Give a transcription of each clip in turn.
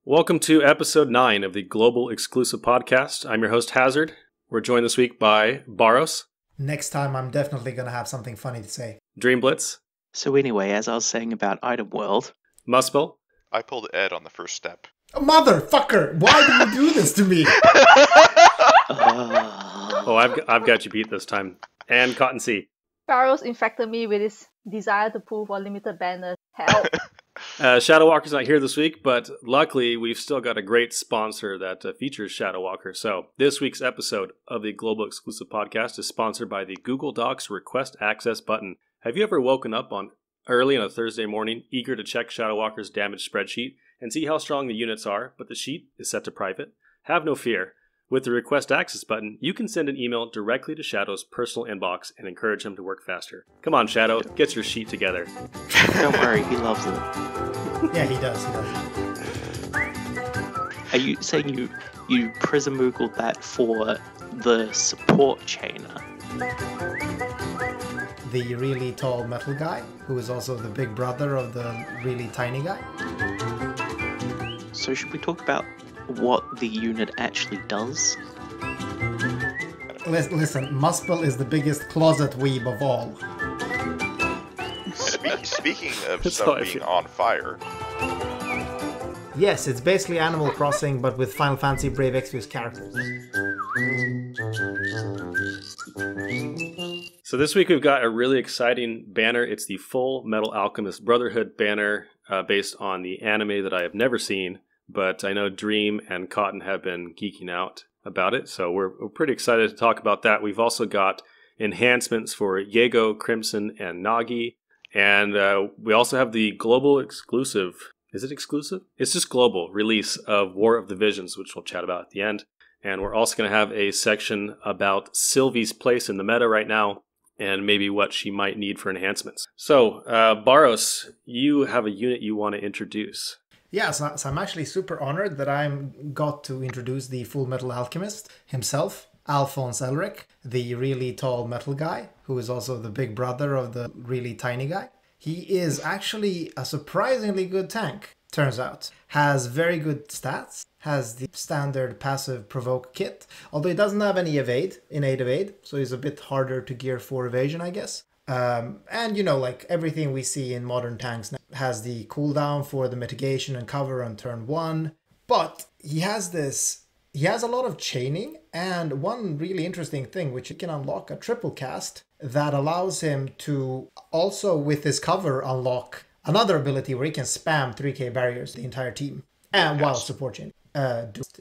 Welcome to episode 9 of the Global Exclusive Podcast. I'm your host, Hazard. We're joined this week by Bharos. Next time, I'm definitely going to have something funny to say. Dream Blitz. So anyway, as I was saying about Item World... Muspel. I pulled Ed on the first step. Oh, motherfucker! Why do you do this to me? Oh, I've got you beat this time. And Cotton C. Bharos infected me with his desire to pull for limited banners. Help! Shadow Walker's not here this week, but luckily we've still got a great sponsor that features Shadow Walker. So this week's episode of the Global Exclusive Podcast is sponsored by the Google Docs Request Access button. Have you ever woken up early on a Thursday morning, eager to check Shadow Walker's damage spreadsheet and see how strong the units are, but the sheet is set to private? Have no fear. With the Request Access button, you can send an email directly to Shadow's personal inbox and encourage him to work faster. Come on, Shadow, get your sheet together. Don't worry, he loves it. Yeah, he does. Are you saying you prism-oogled that for the support chainer? The really tall metal guy, who is also the big brother of the really tiny guy. So should we talk about what the unit actually does? Listen, Muspel is the biggest closet weeb of all. Speaking of That's stuff how I being feel. on fire, Yes, it's basically Animal Crossing, but with Final Fantasy Brave Exvius characters. So this week we've got a really exciting banner. It's the Fullmetal Alchemist Brotherhood banner based on the anime that I have never seen, but I know Dream and Cotton have been geeking out about it, so we're pretty excited to talk about that. We've also got enhancements for Yego, Crimson, and Nagi, and we also have the global exclusive. Is it exclusive? It's just global release of War of the Visions, which we'll chat about at the end. And we're also going to have a section about Sylvie's place in the meta right now and maybe what she might need for enhancements. So, Bharos, you have a unit you want to introduce. Yeah, so I'm actually super honored that I got to introduce the Fullmetal Alchemist himself, Alphonse Elric, the really tall metal guy, who is also the big brother of the really tiny guy. He is actually a surprisingly good tank, turns out. Has very good stats, has the standard passive provoke kit, although he doesn't have any innate evade, so he's a bit harder to gear for evasion, I guess. And you know, like everything we see in modern tanks now has the cooldown for the mitigation and cover on turn 1, but he has a lot of chaining, and one really interesting thing, which he can unlock a triple cast that allows him to also, with his cover, unlock another ability where he can spam 3k barriers the entire team, and while support chain.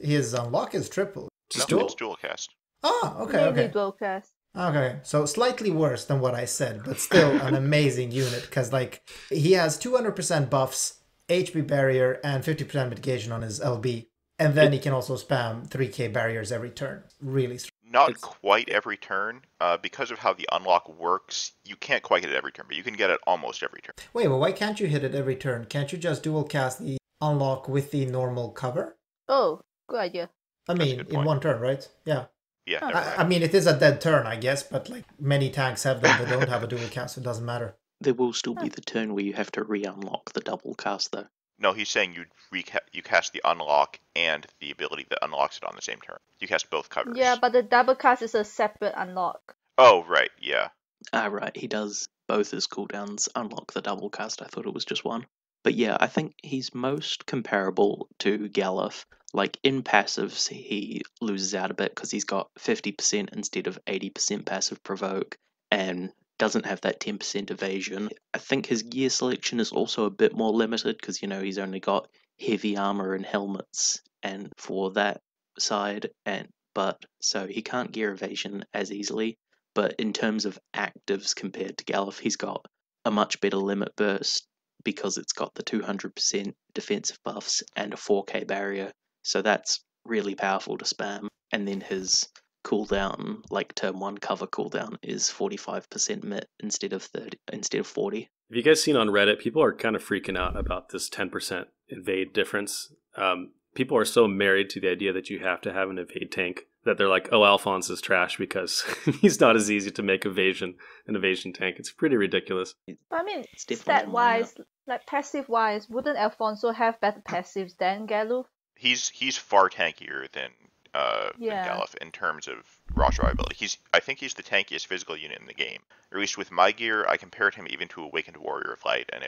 His unlock is triple. it's dual cast. Ah, okay, Mainly okay. dual cast. Okay, so slightly worse than what I said, but still an amazing unit, because like he has 200% buffs, HP barrier, and 50% mitigation on his LB. And then he can also spam 3k barriers every turn. Really strong. Not quite every turn, because of how the unlock works. You can't quite get it every turn, but you can get it almost every turn. Wait, well, why can't you hit it every turn? Can't you just dual cast the unlock with the normal cover? Oh, good idea. I That's a mean, good in point. one turn, right? Yeah. Yeah, never I mind. mean, it is a dead turn, I guess, but like many tanks have them that don't have a dual cast, so it doesn't matter. There will still be the turn where you have to re-unlock the double cast, though. No, he's saying you cast the unlock and the ability that unlocks it on the same turn. You cast both covers. Yeah, but the double cast is a separate unlock. Oh, right, yeah. Ah, right, he does both his cooldowns unlock the double cast. I thought it was just one. But yeah, I think he's most comparable to Galuf. Like, in passives, he loses out a bit because he's got 50% instead of 80% passive provoke, and doesn't have that 10% evasion. I think his gear selection is also a bit more limited because, you know, he's only got heavy armor and helmets and for that side, but so he can't gear evasion as easily. But in terms of actives compared to Galuf, he's got a much better limit burst because it's got the 200% defensive buffs and a 4k barrier. So that's really powerful to spam. And then his cooldown, like turn 1 cover cooldown, is 45% mit instead of 40. Have you guys seen on Reddit, people are kind of freaking out about this 10% evade difference. People are so married to the idea that you have to have an evade tank that they're like, oh, Alphonse is trash because he's not as easy to make an evasion tank. It's pretty ridiculous. I mean, It's definitely stat-wise, like passive-wise, wouldn't Alfonso have better passives than Galuf? He's far tankier than Yeah. Galuf in terms of raw survivability. I think he's the tankiest physical unit in the game. Or at least with my gear, I compared him even to Awakened Warrior of Light, and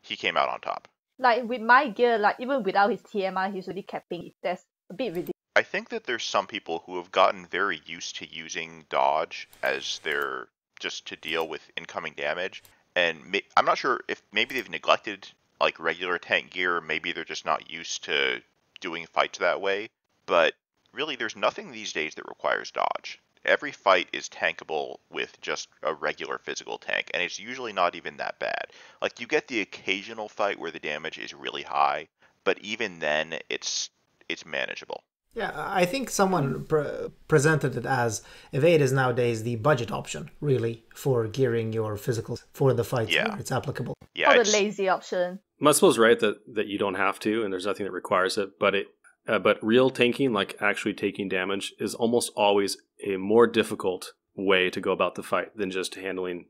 he came out on top. Like with my gear, like even without his TMI, he's already capping it. That's a bit ridiculous. I think that there's some people who have gotten very used to using dodge as their just to deal with incoming damage, and I'm not sure if maybe they've neglected like regular tank gear, maybe they're just not used to doing fights that way, but really there's nothing these days that requires dodge. Every fight is tankable with just a regular physical tank, and it's usually not even that bad. Like, you get the occasional fight where the damage is really high, but even then it's manageable. Yeah, I think someone presented it as evade is nowadays the budget option, really, for gearing your physicals for the fights where it's applicable. Yeah, Or the lazy option. Muspel's right that you don't have to, and there's nothing that requires it, but real tanking, like actually taking damage, is almost always a more difficult way to go about the fight than just having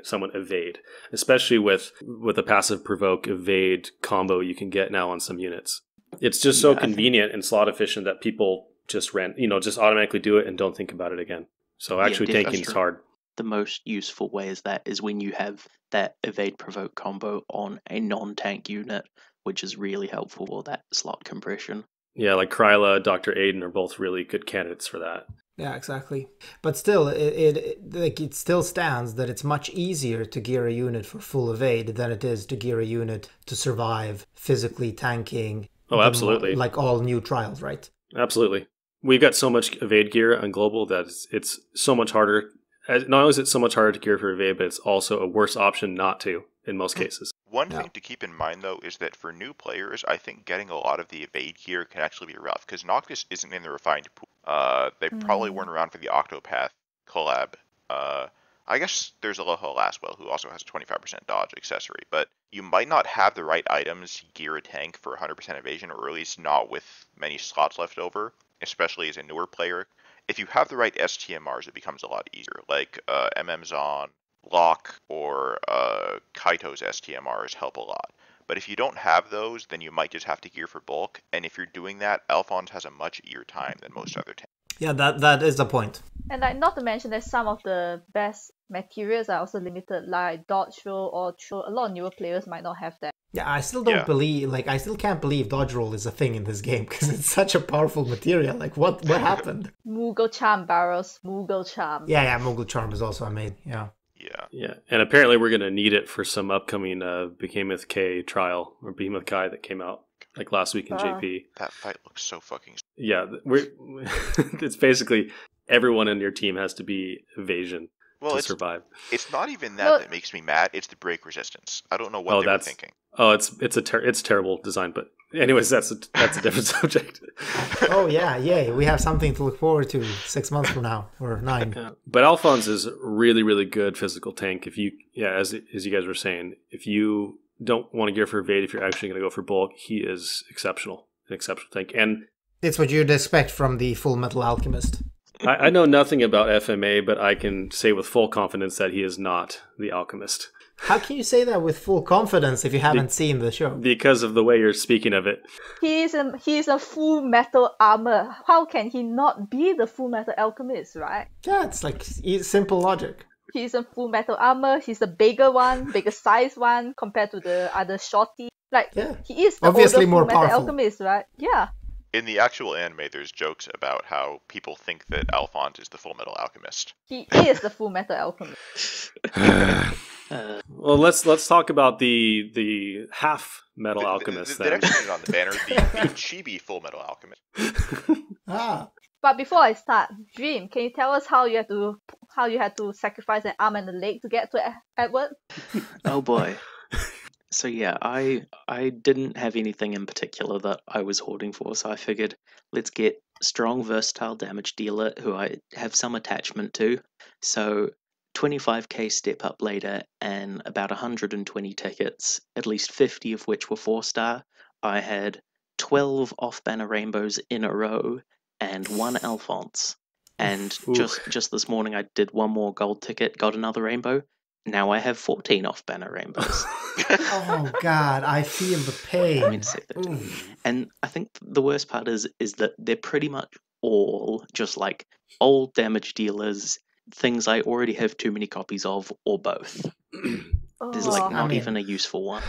someone evade, especially with a passive provoke evade combo you can get now on some units. It's just so convenient and slot efficient that people just just automatically do it and don't think about it again. So actually tanking is hard. The most useful way is when you have that evade provoke combo on a non-tank unit, which is really helpful for that slot compression. Yeah, like Kryla, Dr. Aiden are both really good candidates for that. Yeah, exactly. But still, it still stands that it's much easier to gear a unit for full evade than it is to gear a unit to survive physically tanking. Oh, absolutely. Like all new trials, right? Absolutely. We've got so much evade gear on global that it's so much harder. Not only is it so much harder to gear for evade, but it's also a worse option not to in most cases. One thing to keep in mind, though, is that for new players, I think getting a lot of the evade gear can actually be rough, because Noctis isn't in the refined pool. They probably weren't around for the Octopath collab. I guess there's a Aloha Lastwell, who also has a 25% dodge accessory, but you might not have the right items to gear a tank for 100% evasion, or at least not with many slots left over, especially as a newer player. If you have the right STMRs, it becomes a lot easier, like MMZon, Locke, or Kaito's STMRs help a lot. But if you don't have those, then you might just have to gear for bulk, and if you're doing that, Alphonse has a much easier time than most other tanks. Yeah, that is the point. And like, not to mention that some of the best materials are also limited, like dodge roll or throw. A lot of newer players might not have that. Yeah, I still don't believe, I still can't believe dodge roll is a thing in this game, because it's such a powerful material. Like, what happened? Moogle Charm, Bharos, Moogle Charm. Yeah, Moogle Charm is also made, yeah. Yeah, and apparently we're going to need it for some upcoming Behemoth K trial, or Behemoth Kai that came out like last week in JP. That fight looks so fucking... Yeah, it's basically everyone in your team has to be evasion to survive. It's not even that makes me mad, it's the break resistance. I don't know what they were thinking. Oh, it's terrible design, but anyways, that's a different subject. Oh yeah, yay! We have something to look forward to 6 months from now, or 9. Yeah. But Alphonse is really, really good physical tank. If you, as you guys were saying, if you don't want to gear for evade, if you're actually going to go for bulk, he is exceptional, an exceptional tank. And it's what you'd expect from the Fullmetal Alchemist. I know nothing about FMA, but I can say with full confidence that he is not the Alchemist. How can you say that with full confidence if you haven't seen the show? Because of the way you're speaking of it. He's a full metal armor. How can he not be the Fullmetal Alchemist, right? Yeah, it's like simple logic. He's a full metal armor. He's the bigger size one compared to the other shorty. He is the obviously older more Fullmetal powerful. Alchemist, right? Yeah. In the actual anime, there's jokes about how people think that Alphonse is the Fullmetal Alchemist. He is the Fullmetal Alchemist. Well, let's talk about the half metal alchemist. The next unit on the banner, the chibi Fullmetal Alchemist. But before I start, Dream, can you tell us how you had to sacrifice an arm and a leg to get to Edward? Oh boy. So yeah, I didn't have anything in particular that I was hoarding for, so I figured let's get strong, versatile damage dealer who I have some attachment to. So 25k step up later and about 120 tickets, at least 50 of which were 4-star. I had 12 off-banner rainbows in a row and 1 Alphonse. And just this morning I did one more gold ticket, got another rainbow, Now I have 14 off-banner rainbows. Oh God, I feel the pain. I mean to say that. Ooh. And I think the worst part is that they're pretty much all just like old damage dealers, things I already have too many copies of, or both. There's like Oh, not I mean- even a useful one.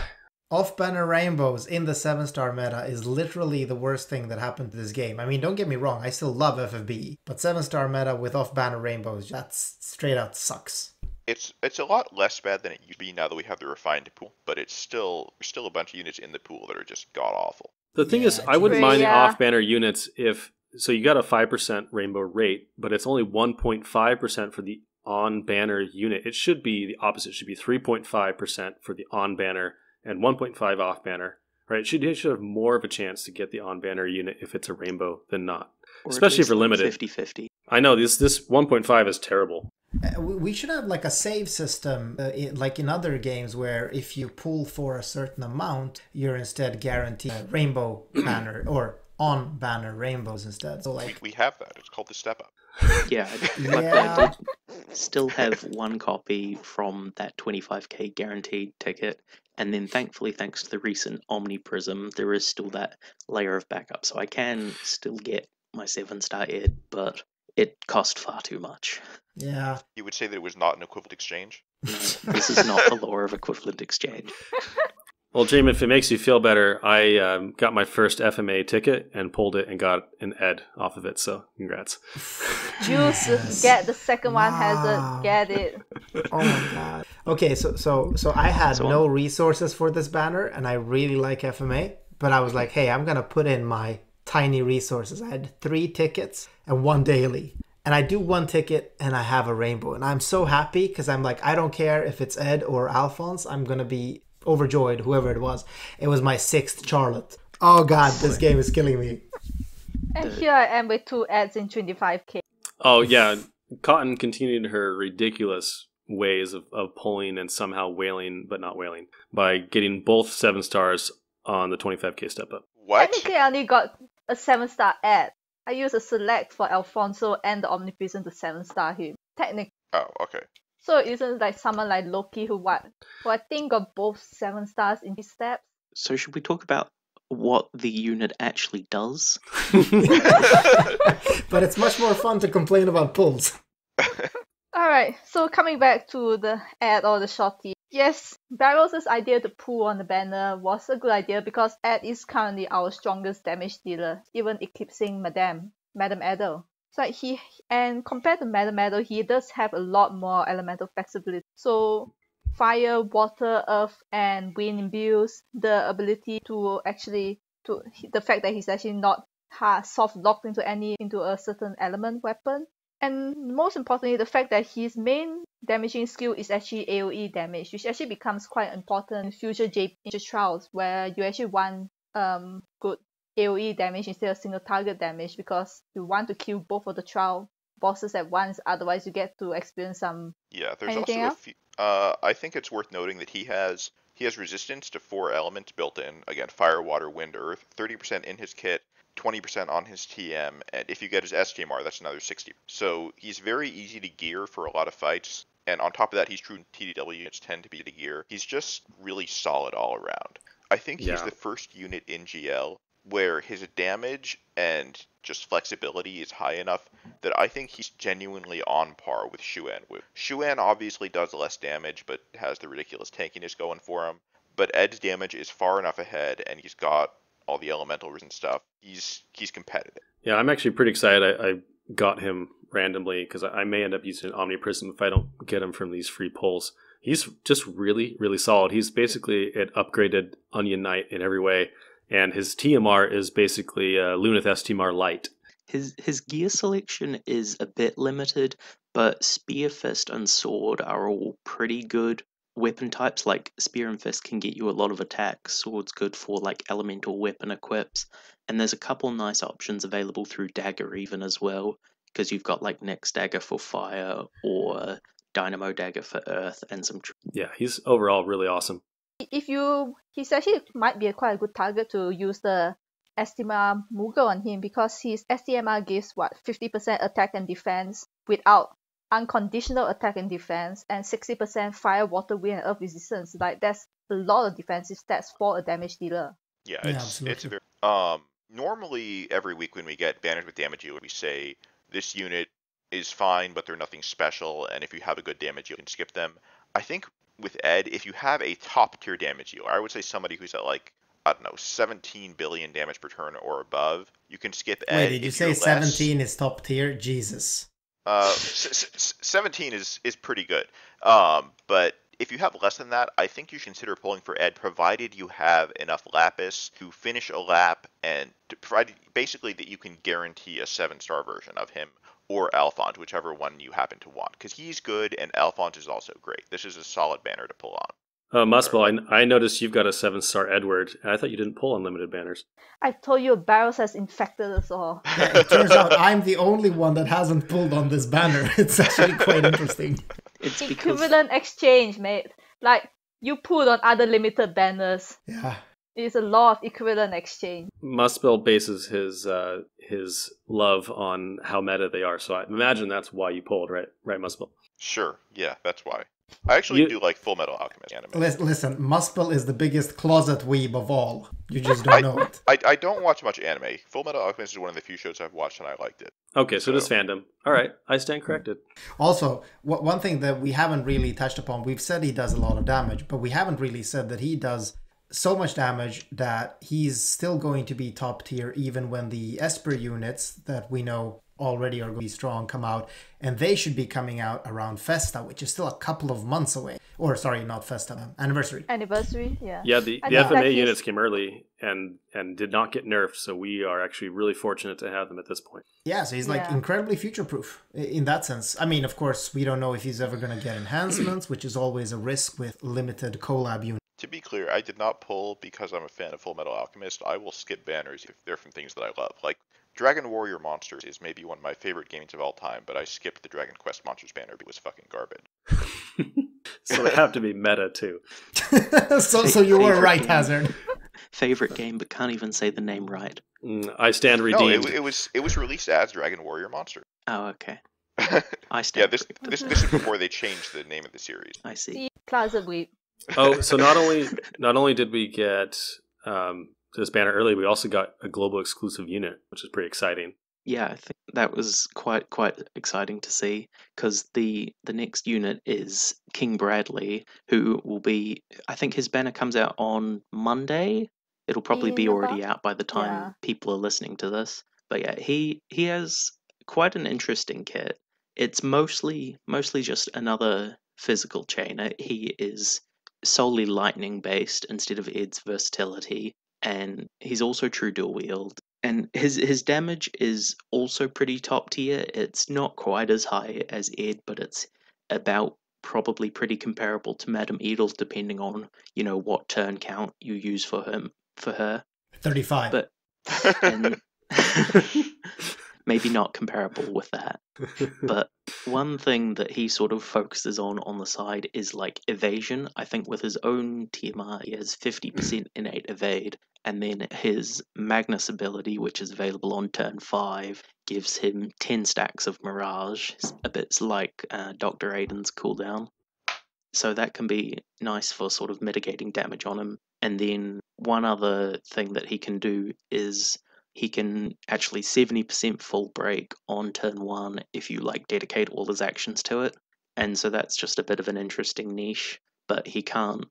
Off-banner rainbows in the 7-star meta is literally the worst thing that happened to this game. I mean, don't get me wrong, I still love FFBE, but 7-star meta with off-banner rainbows, that's straight out sucks. It's a lot less bad than it used to be now that we have the refined pool, but it's still a bunch of units in the pool that are just god awful. The thing is, Yeah, I wouldn't geez. mind the Yeah. off-banner units if... So you got a 5% rainbow rate, but it's only 1.5% for the on-banner unit. It should be the opposite. It should be 3.5% for the on-banner and 1.5 off-banner. Right? It should have more of a chance to get the on-banner unit if it's a rainbow than not. Or at Especially least for like limited. 50-50. I know, this 1.5 is terrible. We should have like a save system, like in other games, where if you pull for a certain amount, you're instead guaranteed a rainbow banner or on banner rainbows instead. So like, We have that. It's called the step up. Yeah, Yeah. I did still have one copy from that 25k guaranteed ticket, and then thankfully, thanks to the recent Omni Prism, there is still that layer of backup, so I can still get my 7-star ed, but it cost far too much. yeah, You would say that it was not an equivalent exchange? No, this is not the law of equivalent exchange. Well, Jamin, if it makes you feel better, I got my first FMA ticket and pulled it and got an ed off of it, so congrats. Juice, Jesus. get the second one, Wow. Hazard, get it. oh my God. Okay, so I had So- no resources for this banner, and I really like FMA, but I was like, hey, I'm gonna put in my tiny resources. I had 3 tickets and 1 daily. And I do 1 ticket and I have a rainbow. And I'm so happy because I'm like, I don't care if it's Ed or Alphonse. I'm going to be overjoyed, whoever it was. It was my 6th Charlotte. Oh God, this game is killing me. And here I am with 2 ads in 25k. Oh, yeah. Cotton continued her ridiculous ways of pulling and somehow whaling, but not whaling, by getting both 7 stars on the 25k step up. What? Technically, I only got a 7-star ad. I used a select for Alfonso and the Omnipresent to 7-star him. Technically. Oh, okay. So it isn't like someone like Loki who I think got both 7 stars in his steps. So should we talk about what the unit actually does? But it's much more fun to complain about pulls. Alright, so coming back to the ad or the shorty. Yes, Bharos' idea to pull on the banner was a good idea because Ed is currently our strongest damage dealer, even eclipsing Madame Adel. So and compared to Madame Adel, he does have a lot more elemental flexibility. So fire, water, earth, and wind imbues the ability to the fact that he's actually not soft locked into a certain element weapon. And most importantly, the fact that his main damaging skill is actually AoE damage, which actually becomes quite important in future JP trials where you actually want good AoE damage instead of single target damage because you want to kill both of the trial bosses at once, otherwise you get to experience some... Yeah, there's Anything also else? a few. I think it's worth noting that he has resistance to 4 elements built in. Again, fire, water, wind, earth. 30% in his kit, 20% on his TM, and if you get his STMR, that's another 60. So he's very easy to gear for a lot of fights. And on top of that, he's true TDW units tend to be to gear. He's just really solid all around. I think he's Yeah. the first unit in GL where his damage and just flexibility is high enough that I think he's genuinely on par with Shuan. Shuan obviously does less damage, but has the ridiculous tankiness going for him. But Ed's damage is far enough ahead, and he's got all the elementals and stuff. He's competitive. Yeah, I'm actually pretty excited. I got him randomly because I may end up using an Omni Prism if I don't get him from these free pulls. He's just really, really solid. He's basically an upgraded Onion Knight in every way, and his TMR is basically Luneth STMR Light. His gear selection is a bit limited, but Spear, Fist, and Sword are all pretty good weapon types. Like Spear and Fist can get you a lot of attacks, Sword's good for like elemental weapon equips, and there's a couple nice options available through Dagger even as well, because you've got like Next Dagger for fire or Dynamo Dagger for earth and some... Yeah, he's overall really awesome. He's actually might be quite a good target to use the STMR Moogle on him because his STMR gives 50% attack and defense without unconditional attack and defense, and 60% fire, water, wind, and earth resistance. Like, that's a lot of defensive stats for a damage dealer. Yeah, Yeah, it's absolutely. very normally every week when we get banners with damage dealer, we say this unit is fine, but they're nothing special, and if you have a good damage, you can skip them. I think with Ed, if you have a top tier damage dealer, I would say somebody who's at like, I don't know, 17 billion damage per turn or above, you can skip Ed. Wait, did you If say you're less- 17 is top tier? Jesus. 17 is pretty good. But if you have less than that, I think you should consider pulling for Ed, provided you have enough lapis to finish a lap and to provide basically that you can guarantee a 7-star version of him or Alphonse, whichever one you happen to want, because he's good and Alphonse is also great. This is a solid banner to pull on. Muspel, I noticed you've got a 7-star Edward, and I thought you didn't pull unlimited banners. I told you, Bharos has infected us all. Yeah, it turns out I'm the only one that hasn't pulled on this banner. It's actually quite interesting. It's because Equivalent exchange, mate. Like, you pulled on other limited banners. Yeah. It's a law of equivalent exchange. Muspel bases his love on how meta they are, so I imagine that's why you pulled, right? Right, Muspel? Sure, yeah, that's why. I actually do like Fullmetal Alchemist anime. Listen, Muspel is the biggest closet weeb of all. You just don't know it. I don't watch much anime. Fullmetal Alchemist is one of the few shows I've watched and I liked it. Okay, so this fandom. All right, I stand corrected. Also, one thing that we haven't really touched upon, we've said he does a lot of damage, but we haven't really said that he does so much damage that he's still going to be top tier even when the Esper units that we know already are going to be strong come out, and they should be coming out around Festa, which is still a couple of months away. Or sorry, not Festa, Anniversary. Anniversary, yeah. Yeah, the I think that FMA he's- units came early and did not get nerfed, so we are actually really fortunate to have them at this point. Yeah, so he's like Yeah. incredibly future-proof in that sense. I mean, of course, we don't know if he's ever going to get enhancements, which is always a risk with limited collab units. To be clear, I did not pull because I'm a fan of Fullmetal Alchemist. I will skip banners if they're from things that I love. Like, Dragon Warrior Monsters is maybe one of my favorite games of all time, but I skipped the Dragon Quest Monsters banner because it was fucking garbage. So they have to be meta too. so you were Favorite right, game. Hazard. favorite game, but can't even say the name right. I stand No, redeemed. it was released as Dragon Warrior Monster. Oh, okay. Yeah, I stand. this is before they changed the name of the series. I see. See, Closet Weep. Oh, so not only did we get this banner early, we also got a global exclusive unit, which is pretty exciting. Yeah, I think that was quite exciting to see, because the next unit is King Bradley, who will be. I think his banner comes out on Monday. It'll probably be In already about- out by the time yeah. people are listening to this. But yeah, he has quite an interesting kit. It's mostly just another physical chainer. He is solely lightning based instead of Ed's versatility, and he's also true dual wield. And his damage is also pretty top tier. It's not quite as high as Ed, but it's about probably pretty comparable to Madame Edel, depending on what turn count you use for her. 35. But and maybe not comparable with that. But one thing that he sort of focuses on the side is like evasion. I think with his own TMR, he has 50% innate evade, and then his Magnus ability, which is available on turn 5, gives him 10 stacks of Mirage, a bit like Dr. Aiden's cooldown. So that can be nice for sort of mitigating damage on him. And then one other thing that he can do is he can actually 70% full break on turn 1 if you dedicate all his actions to it. And so that's just a bit of an interesting niche, but he can't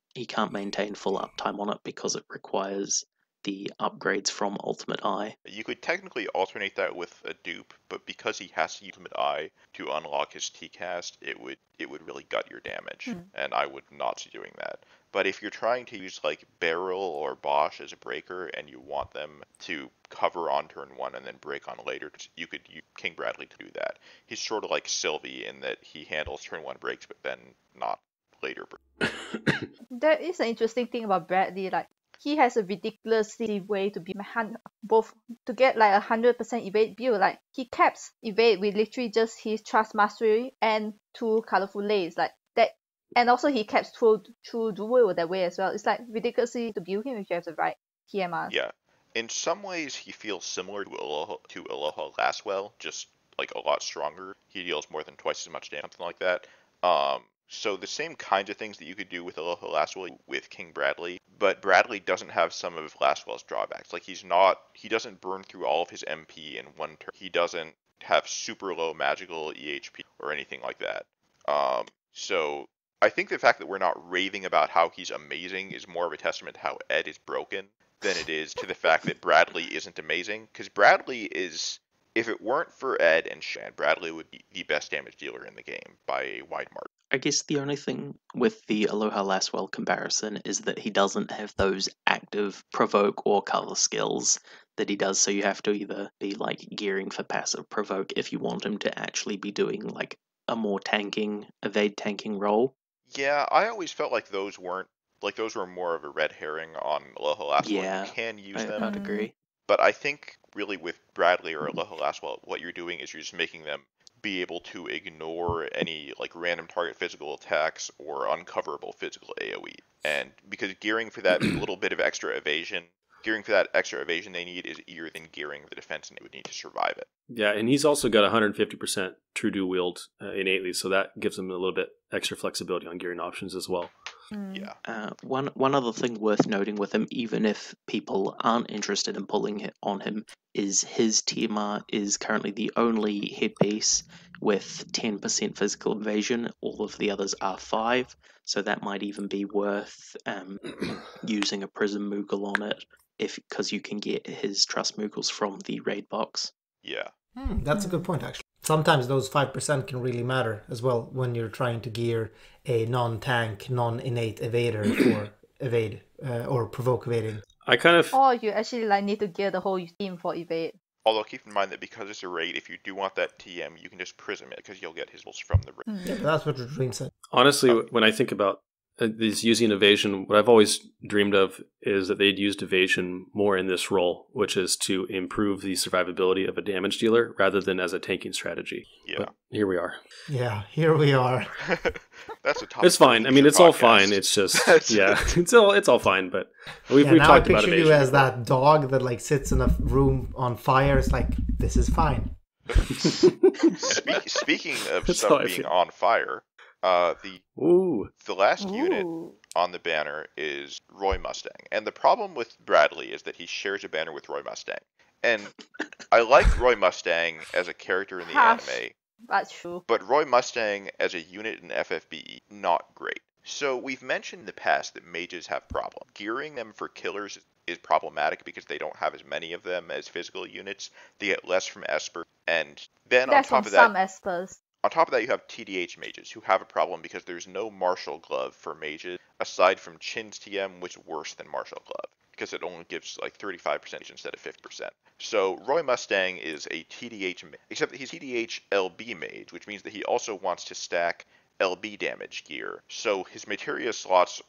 maintain full uptime on it because it requires the upgrades from Ultimate Eye. You could technically alternate that with a dupe, but because he has to use Ultimate Eye to unlock his T-cast, it would really gut your damage, and I would not be doing that. But if you're trying to use Beryl or Bosch as a breaker and you want them to cover on turn 1 and then break on later, you could use King Bradley to do that. He's sort of like Sylvie in that he handles turn 1 breaks, but then not later breaks. There is an interesting thing about Bradley. He has a ridiculously way to be both to get 100% evade build. He caps evade with literally just his Trust Mastery and 2 colorful lays that, and also he caps through dual that way as well. It's ridiculously to build him if you have the right TMR. Yeah, in some ways he feels similar to Aloha Laswell, just like a lot stronger. He deals more than twice as much damage, something like that. So the same kinds of things that you could do with Aloha Lastwell with King Bradley, but Bradley doesn't have some of Lastwell's drawbacks. Like he doesn't burn through all of his MP in one turn. He doesn't have super low magical EHP or anything like that. So I think the fact that we're not raving about how he's amazing is more of a testament to how Ed is broken than it is to the fact that Bradley isn't amazing. Because Bradley is, if it weren't for Ed and Shan, Bradley would be the best damage dealer in the game by a wide margin. I guess the only thing with the Aloha Lastwell comparison is that he doesn't have those active provoke or color skills that he does, so you have to either be like gearing for passive provoke if you want him to actually be doing like a more evade tanking role. Yeah, I always felt like those were more of a red herring on Aloha Lastwell. Yeah, you can use them. I'd agree. But I think really with Bradley or Aloha Lastwell, what you're doing is you're just making them be able to ignore any like random target physical attacks or uncoverable physical AoE. And because gearing for that little bit of extra evasion they need is easier than gearing the defense they would need to survive it. Yeah, and he's also got 150% true dual wield innately, so that gives him a little bit extra flexibility on gearing options as well. Yeah. One other thing worth noting with him, even if people aren't interested in pulling it on him, is his TMR is currently the only headpiece with 10% physical evasion. All of the others are 5, so that might even be worth using a Prism Moogle on it, because you can get his Trust Moogles from the raid box. Yeah. That's a good point, actually. Sometimes those 5% can really matter as well when you're trying to gear a non-tank, non-innate evader for evade or provoke evading. Or you actually need to gear the whole team for evade. Although keep in mind that because it's a raid, if you do want that TM, you can just prism it because you'll get his rolls from the raid. Yeah, but that's what the dream said. Honestly, when I think about these using evasion, what I've always dreamed of is that they'd used evasion more in this role, which is to improve the survivability of a damage dealer rather than as a tanking strategy. Yeah. But here we are. Yeah, here we are. That's a topic. It's fine. I mean, it's all fine. It's just it's all fine. But we've talked about evasion. I picture you as that dog that sits in a room on fire. It's like, this is fine. Speaking of stuff being on fire. The last unit on the banner is Roy Mustang. And the problem with Bradley is that he shares a banner with Roy Mustang. And I like Roy Mustang as a character in the anime. That's true. But Roy Mustang as a unit in FFBE, not great. So we've mentioned in the past that mages have problems. Gearing them for killers is problematic because they don't have as many of them as physical units. They get less from Esper. And then on top of that, some Espers. On top of that, you have TDH mages, who have a problem because there's no martial glove for mages, aside from Chin's TM, which is worse than martial glove, because it only gives 35% instead of 50%. So Roy Mustang is a TDH mage, except that he's TDH LB mage, which means that he also wants to stack LB damage gear. So his materia slots,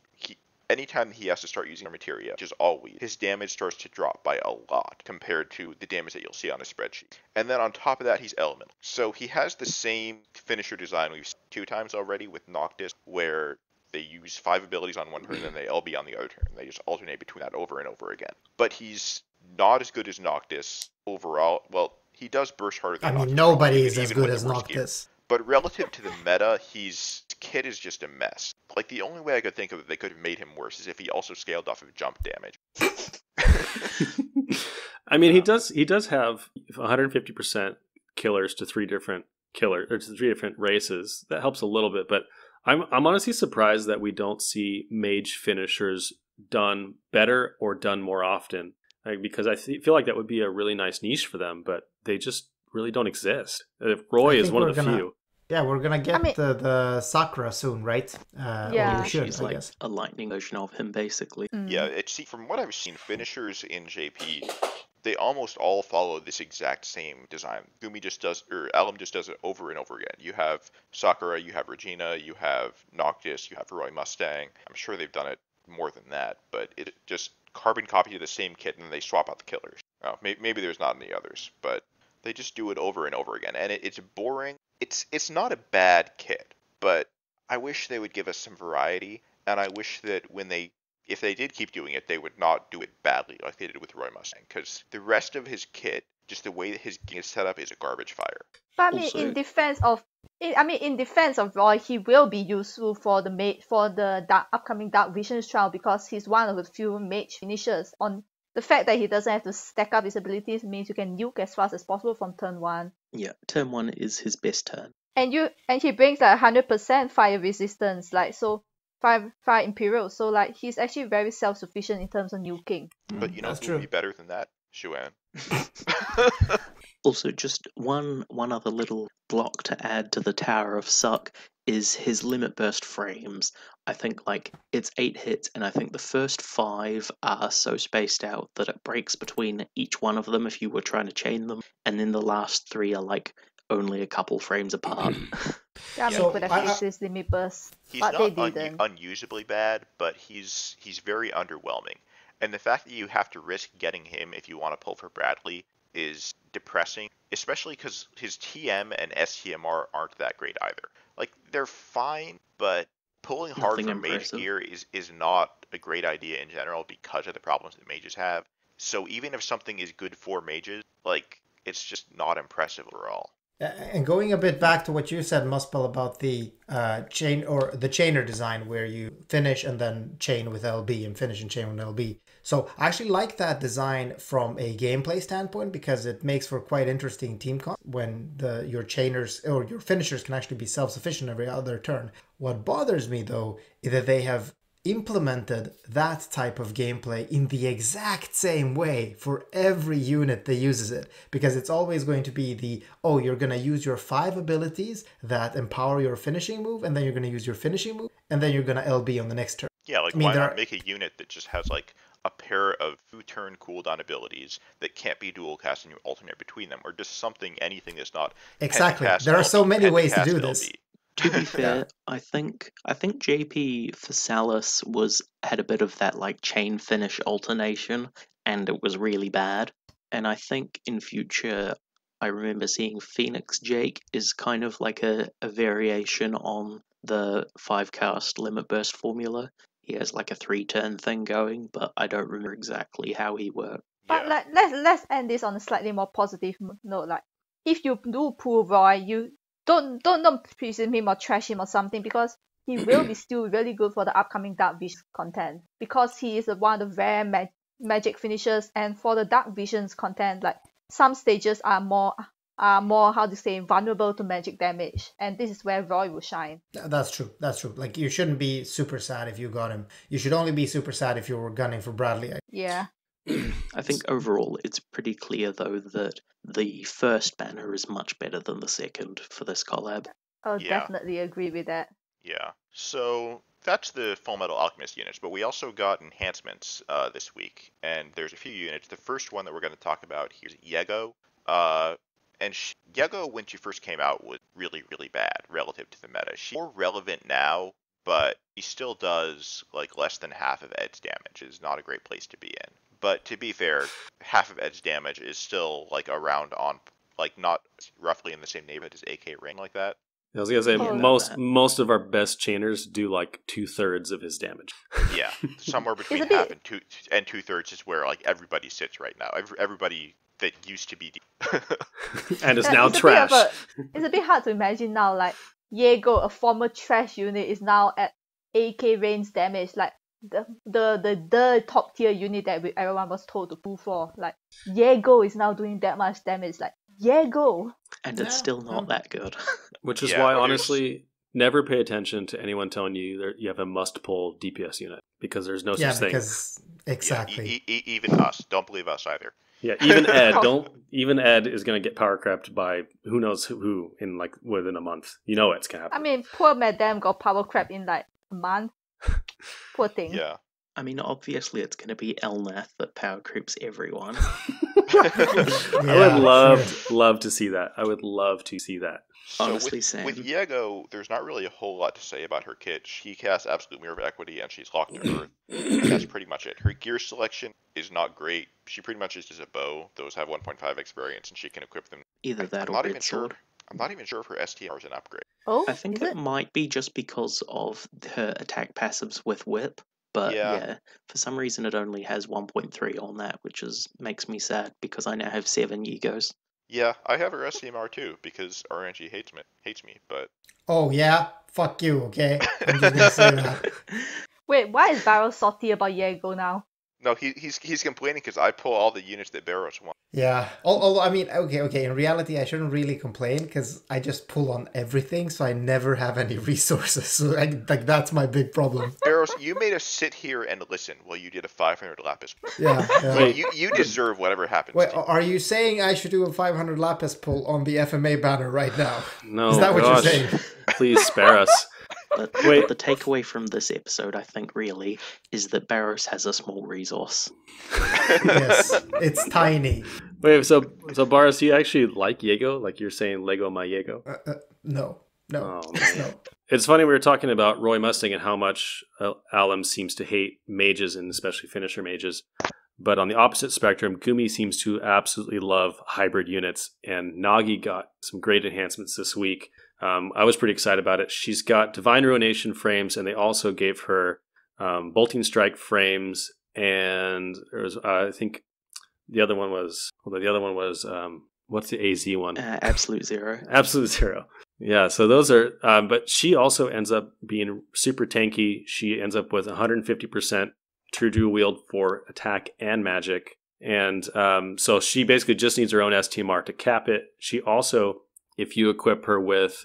anytime he has to start using materia, which is always, his damage starts to drop by a lot compared to the damage that you'll see on a spreadsheet. And then on top of that, he's elemental. So he has the same finisher design we've seen 2 times already with Noctis, where they use 5 abilities on one turn and then they LB on the other turn. They just alternate between that over and over again. But he's not as good as Noctis overall. Well, he does burst harder than Noctis. Nobody is as good as Noctis. But relative to the meta, his kit is just a mess. The only way I could think of it they could have made him worse is if he also scaled off of jump damage. I mean, he does have 150% killers to 3 different races. That helps a little bit, but I'm honestly surprised that we don't see mage finishers done better or done more often. Because I feel like that would be a really nice niche for them, but they just really don't exist. Roy is one of the few. Yeah, we're gonna get the Sakura soon, right? Yeah, we should, she's I guess. A lightning version of him, basically. Yeah, from what I've seen, finishers in JP, they almost all follow this exact same design. Alum just does it over and over again. You have Sakura, you have Regina, you have Noctis, you have Roy Mustang. I'm sure they've done it more than that, but it just carbon copy to the same kit and then they swap out the killers. Maybe there's not any others, but they just do it over and over again, and it's boring. It's not a bad kit, but I wish they would give us some variety, and I wish that if they did keep doing it, they would not do it badly like they did with Roy Mustang, because the rest of his kit just the way that his game is set up is a garbage fire. But I mean, Also- in defense of Roy, he will be useful for the upcoming Dark Visions trial because he's one of the few mage finishers. On the fact that he doesn't have to stack up his abilities means you can nuke as fast as possible from turn 1. Yeah, turn 1 is his best turn. And he brings like 100% fire resistance, like so fire Imperial. So like he's actually very self-sufficient in terms of nuking. But you know That's who would true. be better than that? Shuan. Also, just one other little block to add to the Tower of Suck is his limit burst frames. I think like it's 8 hits, and I think the first 5 are so spaced out that it breaks between each one of them if you were trying to chain them, and then the last 3 are like only a couple frames apart. Yeah, So, could have I- fixed his limit burst, He's but they not didn't. unusably bad, but he's very underwhelming. And the fact that you have to risk getting him if you want to pull for Bradley is depressing, especially because his TM and STMR aren't that great either. Like, they're fine, but pulling hard Nothing for mage impressive. gear is not a great idea in general because of the problems that mages have. So even if something is good for mages, like, it's just not impressive overall. And going a bit back to what you said, Muspel, about the chain or the chainer design where you finish and then chain with LB and finish and chain with LB. So I actually like that design from a gameplay standpoint because it makes for quite interesting team comp when your chainers or your finishers can actually be self-sufficient every other turn. What bothers me though is that they have implemented that type of gameplay in the exact same way for every unit that uses it, because it's always going to be you're going to use your 5 abilities that empower your finishing move, and then you're going to use your finishing move, and then you're going to LB on the next turn. Yeah, like, I mean, why there not are- make a unit that just has, like, a pair of 2-turn cooldown abilities that can't be dual cast and you alternate between them, or just anything that's not Exactly. pentacast There are so LB, many ways to pentacast do LB. this. To be fair, I think JP Phasalis had a bit of that like chain finish alternation, and it was really bad. And I think in future, I remember seeing Phoenix Jake is kind of like a variation on the 5-cast limit burst formula. He has like a 3-turn thing going, but I don't remember exactly how he worked. But Yeah. like let's end this on a slightly more positive note. Like if you do pull Roy, you don't presume him or trash him or something, because he will be still really good for the upcoming Dark Visions content, because he is one of the rare magic finishers. And for the Dark Visions content, like some stages are more vulnerable to magic damage, and this is where Roy will shine. That's true. Like, you shouldn't be super sad if you got him. You should only be super sad if you were gunning for Bradley. Yeah. I think overall it's pretty clear though that the first banner is much better than the second for this collab. I'll Yeah. definitely agree with that. Yeah, so that's the Fullmetal Alchemist units, but we also got enhancements this week, and there's a few units. The first one that we're going to talk about here is Yego. Yego, when she first came out, was really, really bad relative to the meta. She's more relevant now, but she still does like less than half of Ed's damage. It's not a great place to be in. But to be fair, half of Ed's damage is still like around on, like, not roughly in the same neighborhood as AK Rain like that. I was gonna say Yeah. most of our best chainers do like 2/3 of his damage. Yeah, somewhere between It's a half bit- and 2/3 is where like everybody sits right now. Everybody that used to be. And is Yeah, now it's a bit of trash. it's a bit hard to imagine now, like Yego, a former trash unit, is now at AK Rain's damage, like the top tier unit that everyone was told to pull for. Like Yego is now doing that much damage. Like Yego. And it's Yeah, still not that good. Which is Yeah, why, but honestly, never pay attention to anyone telling you you have a must-pull DPS unit, because there's no Yeah, such thing. because exactly. Yeah, even us. Don't believe us either. Yeah, even Ed even Ed is gonna get power crept by who knows who in like within a month. You know it's gonna happen. I mean, poor Madame got power crap in like a month. Poor thing. Yeah. I mean, obviously it's going to be Elnath that power creeps everyone. I would love to see that. I would love to see that. So Honestly, with same. Yego, there's not really a whole lot to say about her kit. She casts Absolute Mirror of Equity, and she's locked to Earth. And that's pretty much it. Her gear selection is not great. She pretty much is just a bow. Those have 1.5x variance, and she can equip them. Either that I'm or not even Red sure. Sword. I'm not even sure if her STR is an upgrade. Oh, I think is it it? might be just because of her attack passives with Whip. But Yeah. yeah, for some reason it only has 1.3 on that, which makes me sad because I now have 7 Yegos. Yeah, I have her SCMR too because RNG hates me, but Oh yeah, fuck you. Okay, I'm just gonna say that. Wait, why is Bharos salty about Yego now? no, he's complaining because I pull all the units that Bharos wants. Yeah. Although I mean, okay. In reality, I shouldn't really complain because I just pull on everything, so I never have any resources. So like that's my big problem. Bharos, you made us sit here and listen while you did a 500 lapis. Yeah. Wait. You deserve whatever happens. Wait, to you. are you saying I should do a 500 lapis pull on the FMA banner right now? No, Is that what gosh. you're saying? Please spare us. But Wait. the takeaway from this episode, I think, really, is that Bharos has a small resource. Yes, it's tiny. Wait, so Bharos, you actually like Yego? Like you're saying Lego my Yego? No. Oh, man. No. It's funny, we were talking about Roy Mustang and how much Alum seems to hate mages, and especially finisher mages. But on the opposite spectrum, Gumi seems to absolutely love hybrid units, and Nagi got some great enhancements this week. I was pretty excited about it. She's got Divine Ruination frames, and they also gave her Bolting Strike frames, and there was, I think the other one was, what's the AZ one? Absolute Zero. Absolute Zero. Yeah, so those are, but she also ends up being super tanky. She ends up with 150% True Dual Wield for attack and magic. And so she basically just needs her own STMR to cap it. She also, if you equip her with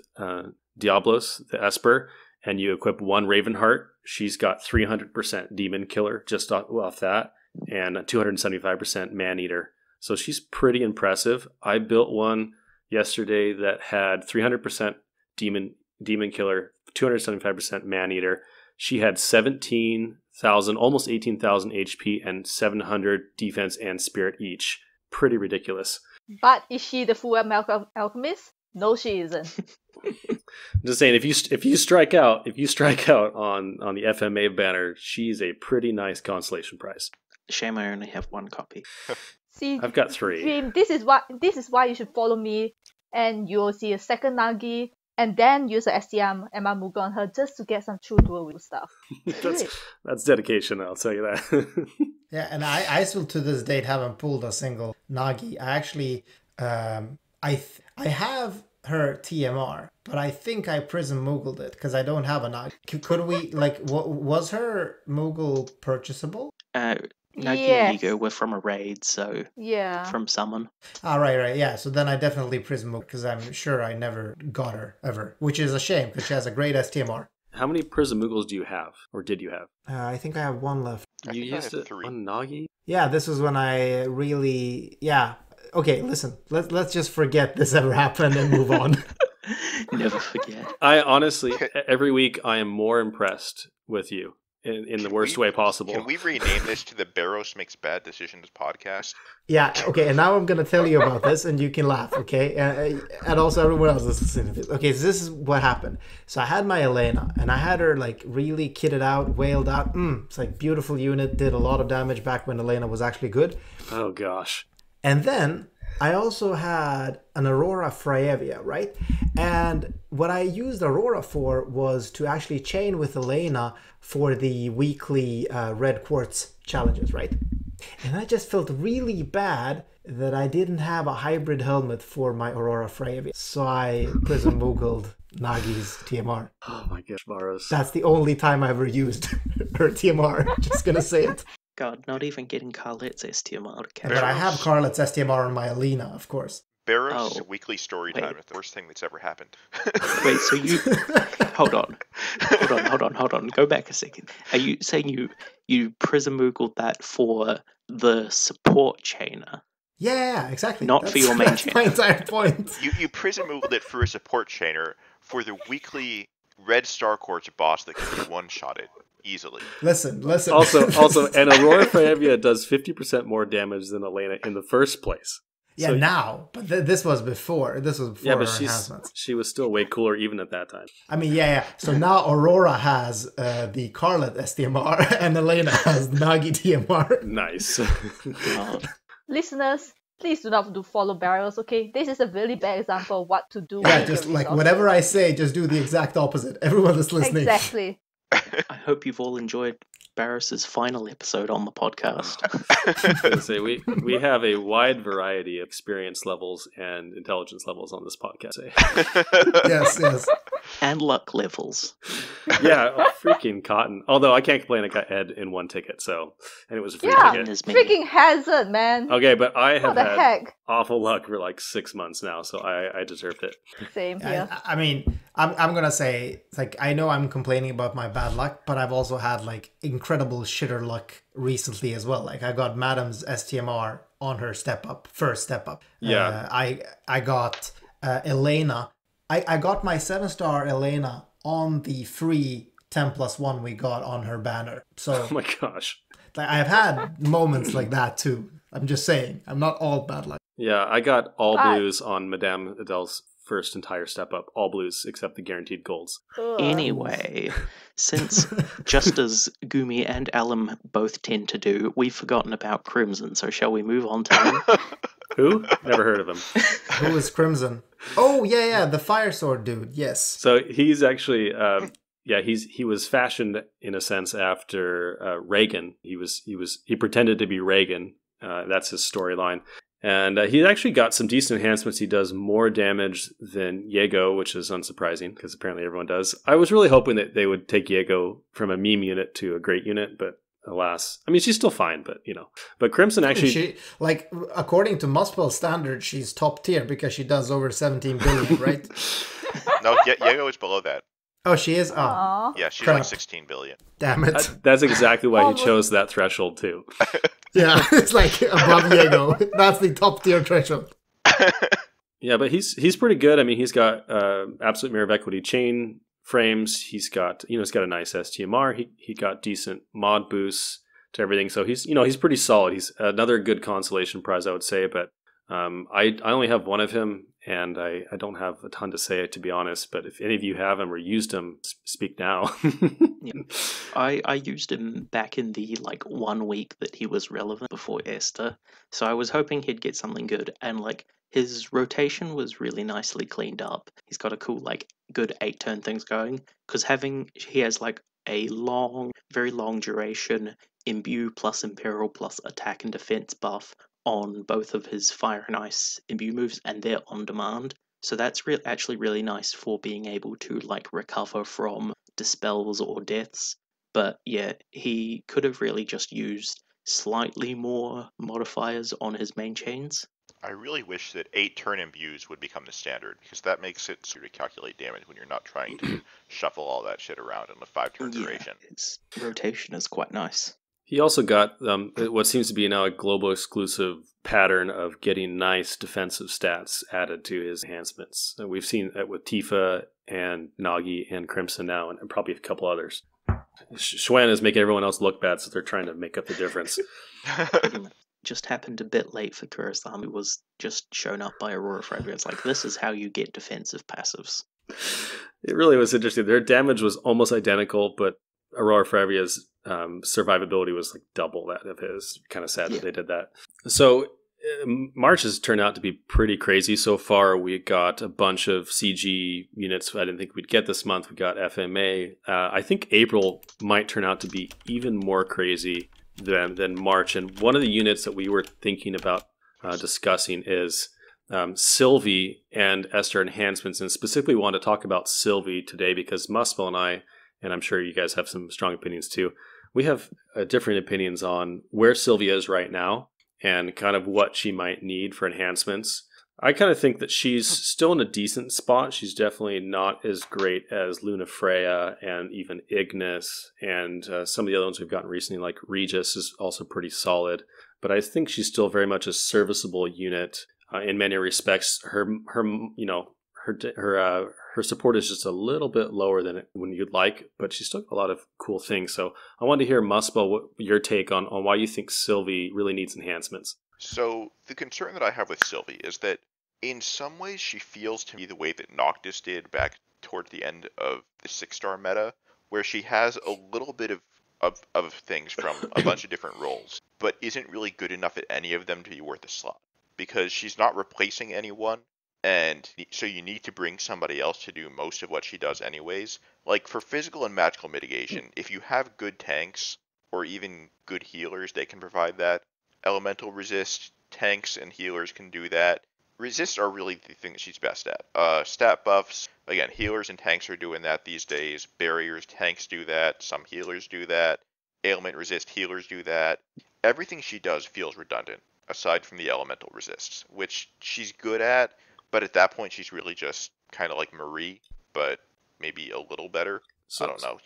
Diablos, the Esper, and you equip one Ravenheart, she's got 300% Demon Killer just off that, and 275% Man-Eater. So she's pretty impressive. I built one yesterday that had 300% Demon Killer, 275% Man-Eater. She had 17,000, almost 18,000 HP and 700 defense and spirit each. Pretty ridiculous. But is she the Fullmetal Alchemist? No, she isn't. I'm just saying, if you strike out on the FMA banner, she's a pretty nice consolation prize. Shame I only have 1 copy. See, I've got 3. Dream, this is why you should follow me, and you'll see a second Nagi, and then use a STM and Moogle on her just to get some true dual wield stuff. That's dedication, I'll tell you that. Yeah, and I still to this date haven't pulled a single Nagi. I actually, I have her TMR, but I think I Prism Moogled it because I don't have a Nagi. Could we, like, was her Moogle purchasable? Nagi Yes. and Yego were from a raid, so Yeah. from summon. Ah, right, yeah. So then I definitely Prism Moogled because I'm sure I never got her ever, which is a shame because she has a great STMR. How many Prism Moogles do you have, or did you have? I think I have 1 left. I You think I used have it 3. on Nagi? Yeah, this was when I really, yeah. Okay, listen, let's just forget this ever happened and move on. Never forget. I honestly, every week, I am more impressed with you in the worst way possible. Can we rename this to the Bharos Makes Bad Decisions podcast? Yeah, okay, and now I'm going to tell you about this, and you can laugh, okay? And also everyone else is listening to this. Okay, so this is what happened. So I had my Elena, and I had her, like, really kitted out, wailed out. It's like, beautiful unit, did a lot of damage back when Elena was actually good. Oh, gosh. And then I also had an Aurora Fraevia, right? And what I used Aurora for was to actually chain with Elena for the weekly Red Quartz challenges, right? And I just felt really bad that I didn't have a hybrid helmet for my Aurora Fraevia. So I Prism Moogled Nagi's TMR. Oh, my gosh, Bharos. That's the only time I ever used her TMR. Just gonna say it. God, not even getting Carlet's STMR to catch. But I have Carlet's STMR on my Elena, of course. Bharos' Oh, weekly story wait. time is the worst thing that's ever happened. Wait, so you hold on. Go back a second. Are you saying you Prism Moogled that for the support chainer? Yeah, exactly. Not for your main That's chain. my entire point. You Prism Moogled it for a support chainer for the weekly Red Star Quartz boss that can be one-shotted easily. Listen. Also, and Aurora Fraevia does 50% more damage than Elena in the first place. Yeah, So- now, but this was before. This was before Yeah, but her enhancements. she was still way cooler even at that time. I mean, yeah. So now Aurora has the Carlet STMR and Elena has Nagi TMR. Nice. Listeners, please do not follow Bharos, okay? This is a really bad example of what to do. Yeah, with just your like resources. whatever I say, just do the exact opposite. Everyone is listening. Exactly. I hope you've all enjoyed Bharos' final episode on the podcast. Say we have a wide variety of experience levels and intelligence levels on this podcast. Yes. And luck levels. Yeah, freaking Cotton. Although I can't complain, I got Ed in one ticket, and it was a free Yeah, ticket. freaking Hazard, man. Okay, but I have What the had heck? awful luck for like 6 months now, so I deserved it. Same here. I mean, I'm gonna say, like, I know I'm complaining about my bad luck, but I've also had like incredible shitter luck recently as well. Like, I got Madam's STMR on her first step up. Yeah. I got Elena. I got my 7-star Elena on the free 10+1 we got on her banner. So Oh my gosh. like, I've had moments like that too. I'm just saying, I'm not all bad luck. Yeah, I got all Ah. blues on Madame Adele's first entire step up. All blues except the guaranteed golds. Ugh. Anyway, since just as Gumi and Alum both tend to do, we've forgotten about Crimson, so shall we move on to him? Who? Never heard of him. Who is Crimson? Oh yeah, the fire sword dude. Yes. So he's actually, he was fashioned in a sense after Reagan. He pretended to be Reagan. That's his storyline. And he actually got some decent enhancements. He does more damage than Yego, which is unsurprising because apparently everyone does. I was really hoping that they would take Yego from a meme unit to a great unit, but alas. I mean, she's still fine, but you know. But Crimson actually... She, like, according to Muspel standards, she's top tier because she does over 17 billion, right? No, Yego is below that. Oh, she is? Oh, Aw. Yeah, she's Crap. like 16 billion. damn it. That's exactly why he Almost. chose that threshold too. Yeah, it's like above Yego. That's the top tier threshold. Yeah, but he's pretty good. I mean, he's got absolute mirror of equity chain frames. He's got he's got a nice STMR. He got decent mod boosts to everything. So he's pretty solid. He's another good consolation prize, I would say. But I only have one of him, and I don't have a ton to say, to be honest. But if any of you have him or used him, speak now. Yeah. I used him back in the 1 week that he was relevant before Esther, so I was hoping he'd get something good, and his rotation was really nicely cleaned up. He's got a cool good 8-turn things going, because he has a very long duration imbue plus imperial plus attack and defense buff on both of his fire and ice imbue moves, and they're on demand. So that's actually really nice for being able to recover from dispels or deaths. But yeah, he could have really just used slightly more modifiers on his main chains. I really wish that 8-turn imbues would become the standard, because that makes it easier to calculate damage when you're not trying to shuffle all that shit around in a 5-turn duration. Its rotation is quite nice. He also got what seems to be now a global exclusive pattern of getting nice defensive stats added to his enhancements. And we've seen that with Tifa and Nagi and Crimson now, and probably a couple others. Schwen is making everyone else look bad, so they're trying to make up the difference. Just happened a bit late for Kurosami, was just shown up by Aurora Fragrance. This is how you get defensive passives. It really was interesting. Their damage was almost identical, but Aurora Fravia's survivability was double that of his. Kind of sad that they did that. So March has turned out to be pretty crazy so far. We got a bunch of CG units I didn't think we'd get this month. We got FMA. I think April might turn out to be even more crazy than March. And one of the units that we were thinking about discussing is Sylvie and Esther enhancements, and specifically want to talk about Sylvie today because Muspel and I'm sure you guys have some strong opinions too, we have different opinions on where Sylvie is right now and kind of what she might need for enhancements. I kind of think that she's still in a decent spot. She's definitely not as great as Luna Freya and even Ignis and some of the other ones we've gotten recently, like Regis is also pretty solid. But I think she's still very much a serviceable unit in many respects. Her support is just a little bit lower than when you'd like, but she's still got a lot of cool things. So I wanted to hear, Muspel, what your take on why you think Sylvie really needs enhancements. So the concern that I have with Sylvie is that in some ways she feels to me the way that Noctis did back toward the end of the 6-star meta, where she has a little bit of things from a bunch of different roles, but isn't really good enough at any of them to be worth a slot, because she's not replacing anyone. And so you need to bring somebody else to do most of what she does anyways. For physical and magical mitigation, if you have good tanks, or even good healers, they can provide that. Elemental resist, tanks and healers can do that. Resists are really the thing that she's best at. Stat buffs, again, healers and tanks are doing that these days. Barriers, tanks do that. Some healers do that. Ailment resist, healers do that. Everything she does feels redundant, aside from the elemental resists, which she's good at, but at that point she's really just kind of like Marie, but maybe a little better. I don't know.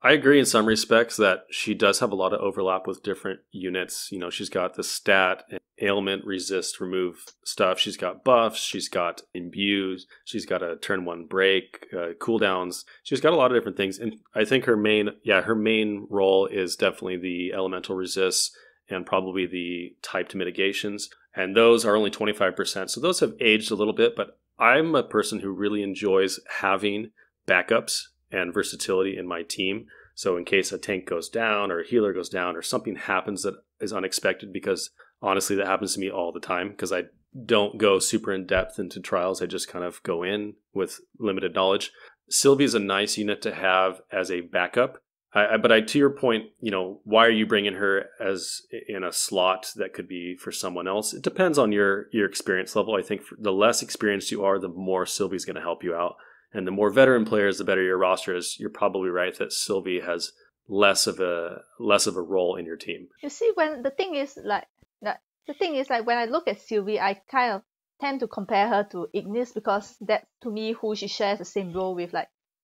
I agree in some respects that she does have a lot of overlap with different units. You know, she's got the stat and ailment, resist, remove stuff. She's got buffs. She's got imbues. She's got a turn 1 break, cooldowns. She's got a lot of different things. And I think her main role is definitely the elemental resists and probably the typed mitigations. And those are only 25%. So those have aged a little bit, but I'm a person who really enjoys having backups and versatility in my team. So in case a tank goes down or a healer goes down or something happens that is unexpected, because honestly that happens to me all the time because I don't go super in depth into trials. I just kind of go in with limited knowledge. Sylvie is a nice unit to have as a backup. But to your point, you know, why are you bringing her as in a slot that could be for someone else? It depends on your experience level. I think the less experienced you are, the more Sylvie's going to help you out. And the more veteran players, the better your roster is. You're probably right that Sylvie has less of a role in your team. You see, when the thing is like when I look at Sylvie, I kind of tend to compare her to Ignis because that's to me who she shares the same role with.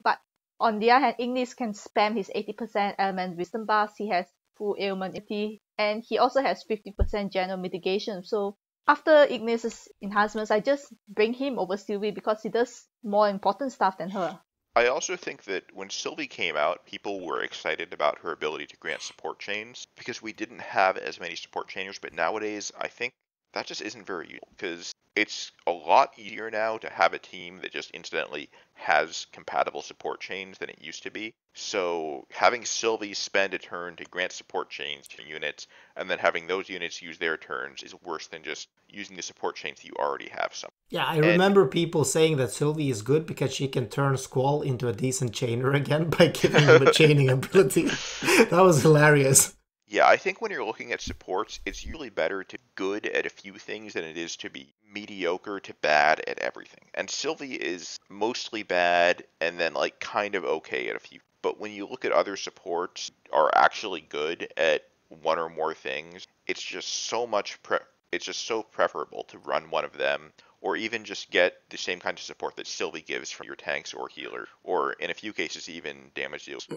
But on the other hand, Ignis can spam his 80% element wisdom bars. He has full ailment immunity, and he also has 50% general mitigation. So after Ignis' enhancements, I just bring him over Sylvie because he does more important stuff than her. I also think that when Sylvie came out, people were excited about her ability to grant support chains because we didn't have as many support chainers, but nowadays I think that just isn't very useful because it's a lot easier now to have a team that just incidentally has compatible support chains than it used to be. So having Sylvie spend a turn to grant support chains to units and then having those units use their turns is worse than just using the support chains that you already have. Yeah, I remember people saying that Sylvie is good because she can turn Squall into a decent chainer again by giving him a chaining ability. That was hilarious. Yeah, I think when you're looking at supports, it's usually better to be good at a few things than it is to be mediocre to bad at everything. And Sylvie is mostly bad and then like kind of okay at a few. But when you look at other supports are actually good at one or more things, it's just so preferable to run one of them, or even just get the same kind of support that Sylvie gives from your tanks or healer, or in a few cases even damage deals.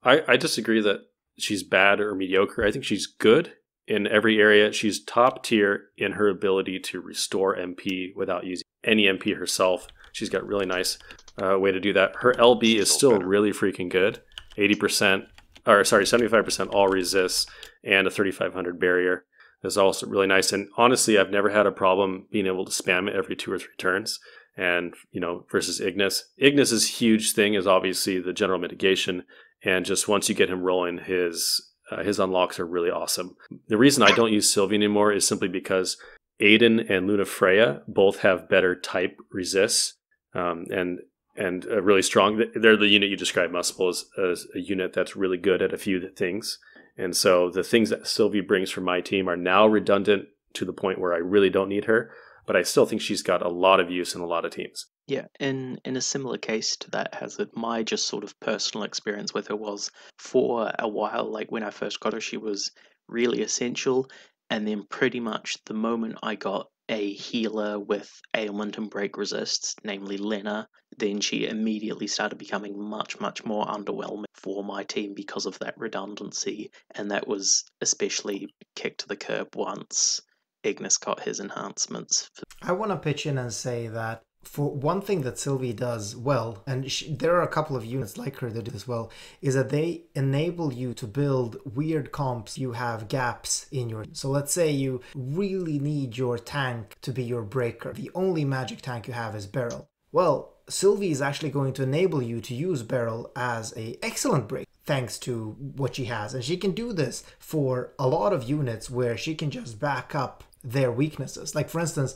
I disagree that she's bad or mediocre. I think she's good in every area. She's top tier in her ability to restore MP without using any MP herself. She's got really nice way to do that. Her LB is still really freaking good. 75% all resists and a 3500 barrier is also really nice. And honestly, I've never had a problem being able to spam it every 2 or 3 turns. And, you know, versus Ignis. Ignis's huge thing is obviously the general mitigation. And just once you get him rolling, his unlocks are really awesome. The reason I don't use Sylvie anymore is simply because Aiden and Luna Freya both have better type resists and really strong. They're the unit you described, Muspel, as a unit that's really good at a few things. And so the things that Sylvie brings from my team are now redundant to the point where I really don't need her. But I still think she's got a lot of use in a lot of teams. Yeah, in a similar case to that, Hazard, my just sort of personal experience with her was for a while, like when I first got her, she was really essential. And then pretty much the moment I got a healer with ailment and break resists, namely Lena, then she immediately started becoming much, much more underwhelming for my team because of that redundancy. And that was especially kicked to the curb once Ignis got his enhancements. I want to pitch in and say that for one thing that Sylvie does well, and there are a couple of units like her that do this well, is that they enable you to build weird comps. You have gaps in your... So let's say you really need your tank to be your breaker. The only magic tank you have is Beryl. Well, Sylvie is actually going to enable you to use Beryl as an excellent break, thanks to what she has. And she can do this for a lot of units where she can just back up their weaknesses. Like, for instance,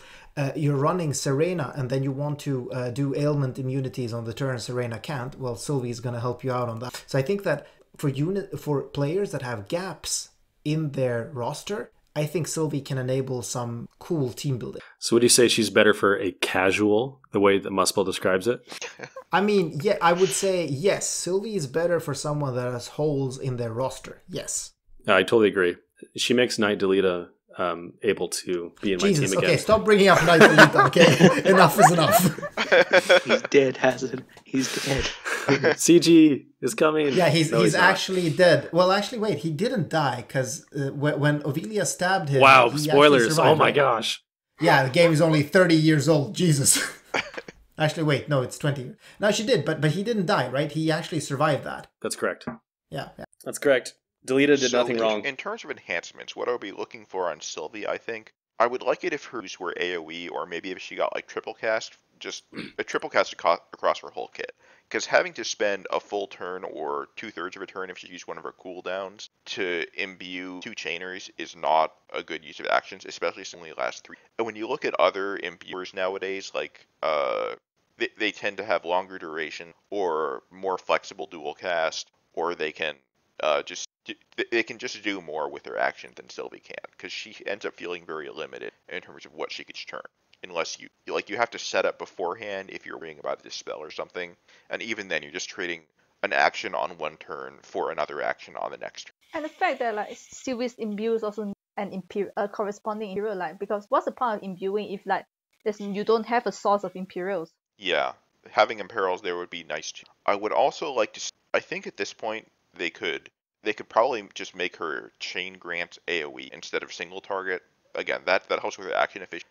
you're running Serena and then you want to do ailment immunities on the turn Serena can't. Well, Sylvie is going to help you out on that. So I think that for players that have gaps in their roster, I think Sylvie can enable some cool team building. So would you say she's better for a casual, the way that Muspel describes it? I mean, yeah, I would say yes. Sylvie is better for someone that has holes in their roster. Yes. I totally agree. She makes Knight Delita able to be in my team again. Okay, stop bringing up Knight Delita, okay? Enough is enough. He's dead, Hazard. He's dead. CG is coming. Yeah, he's actually dead. Well, actually, wait, he didn't die, because when Ovelia stabbed him... Wow, he spoilers. Survived, oh my right? gosh. Yeah, the game is only 30 years old. Jesus. Actually, wait, no, it's 20. No, she did, but he didn't die, right? He actually survived that. That's correct. Yeah. That's correct. Delita did nothing wrong. In terms of enhancements, what I would be looking for on Sylvie, I think, I would like it if hers were AoE, or maybe if she got like triple cast, just a triple cast across her whole kit. Because having to spend a full turn or 2/3 of a turn if she used one of her cooldowns to imbue 2 chainers is not a good use of actions, especially since it only lasts 3. And when you look at other imbuers nowadays, like they tend to have longer duration or more flexible dual cast, or they can just do more with their action than Sylvie can, because she ends up feeling very limited in terms of what she could turn. Unless you have to set up beforehand if you're worrying about a dispel or something, and even then you're just trading an action on one turn for another action on the next turn. And the fact that like Sylvie's imbue is also an corresponding imperial, like, because what's the point of imbuing if like you don't have a source of imperials? Yeah, having imperils there would be nice too. I would also like to. I think at this point they could probably just make her chain grant AoE instead of single target. Again, that helps with their action efficiency.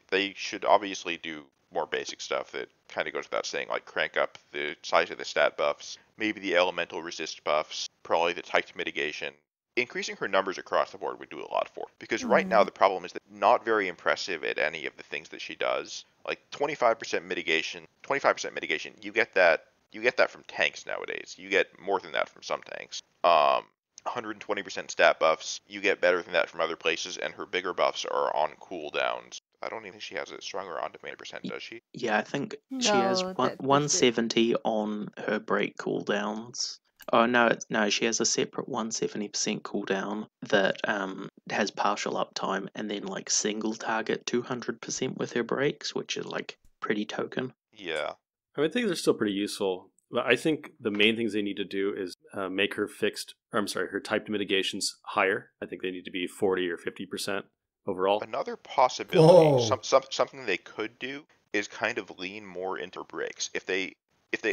They should obviously do more basic stuff that kind of goes without saying, like crank up the size of the stat buffs, maybe the elemental resist buffs, probably the typed mitigation. Increasing her numbers across the board would do a lot for her. Because right now the problem is that not very impressive at any of the things that she does. Like 25% mitigation, you get that from tanks nowadays. You get more than that from some tanks. 120% stat buffs, you get better than that from other places, and her bigger buffs are on cooldowns. I don't even think she has a stronger on-demand percent, does she? Yeah, I think she has 170 on her break cooldowns. Oh, no, she has a separate 170% cooldown that has partial uptime, and then like single target 200% with her breaks, which is like pretty token. Yeah. I think they're still pretty useful. But I think the main things they need to do is make her her typed mitigations higher. I think they need to be 40 or 50% overall. Another possibility, something they could do, is kind of lean more into breaks. If they